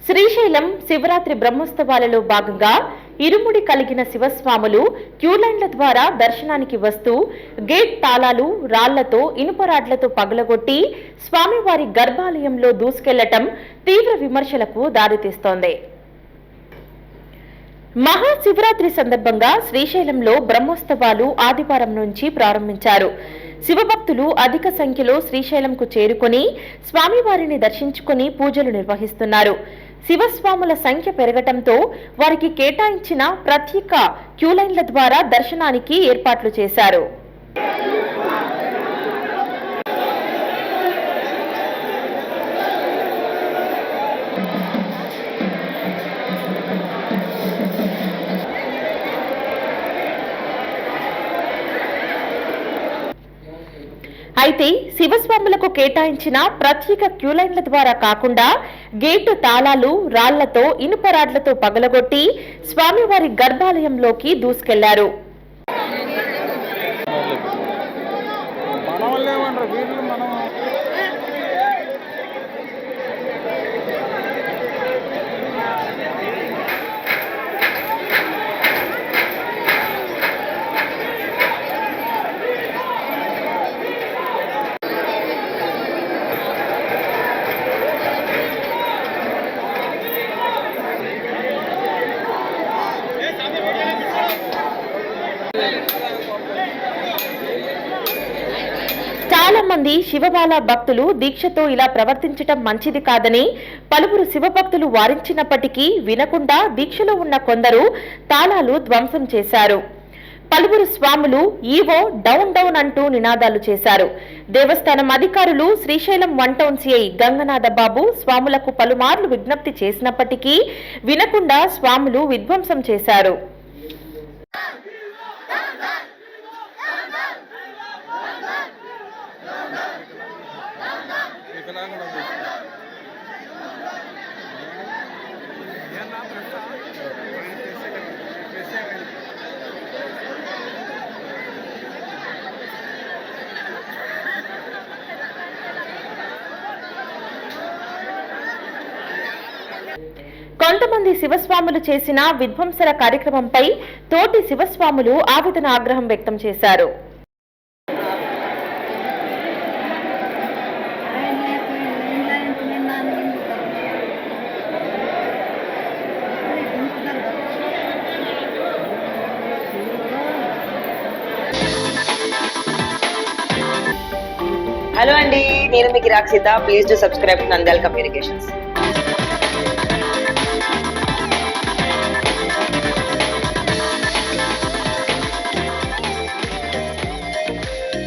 శ్రీశైలం శివరాత్రి బ్రహ్మోత్సవాలలో భాగంగా ఇరుముడి కలిగిన శివస్వాములు క్యూలైన్ల ద్వారా దర్శనానికి వస్తూ గేట్ తాళాలు రాళ్లతో ఇనుపరాడ్లతో పగలగొట్టి స్వామివారి గర్భాలయంలో దూసుకెళ్లటం తీవ్ర విమర్శలకు దారితీస్తోంది. మహాశివరాత్రి సందర్భంగా శ్రీశైలంలో బ్రహ్మోత్సవాలు ఆదివారం నుంచి ప్రారంభించారు. శివభక్తులు అధిక సంఖ్యలో శ్రీశైలంకు చేరుకుని స్వామివారిని దర్శించుకుని పూజలు నిర్వహిస్తున్నారు. శివస్వాముల సంఖ్య పెరగటంతో వారికి కేటాయించిన ప్రత్యేక క్యూలైన్ల ద్వారా దర్శనానికి ఏర్పాట్లు చేశారు. అయితే శివస్వాములకు కేటాయించిన ప్రత్యేక క్యూలైన్ల ద్వారా కాకుండా గేటు తాళాలు రాళ్లతో ఇనుపరాడ్లతో పగలగొట్టి స్వామివారి గర్భాలయంలోకి దూసుకెళ్లారు. చాలా మంది శివబాల భక్తులు దీక్షతో ఇలా ప్రవర్తించటం మంచిది కాదని పలువురు శివభక్తులు వారించినప్పటికీ వినకుండా దీక్షలో ఉన్న కొందరు తాళాలు ధ్వంసం చేశారు. పలువురు స్వాములు ఈవో డౌన్ డౌన్ అంటూ నినాదాలు చేశారు. దేవస్థానం అధికారులు శ్రీశైలం 1 టౌన్ సిఐ గంగనాథ బాబు స్వాములకు పలుమార్లు విజ్ఞప్తి చేసినప్పటికీ వినకుండా స్వాములు విధ్వంసం చేశారు. కొంతమంది శివస్వాములు చేసిన విధ్వంసల కార్యక్రమంపై తోటి శివస్వాములు ఆవేదన ఆగ్రహం వ్యక్తం చేశారు. హలో అండి, నేను మీ గిరాక్ Sita. Please do subscribe to Nandyal communications.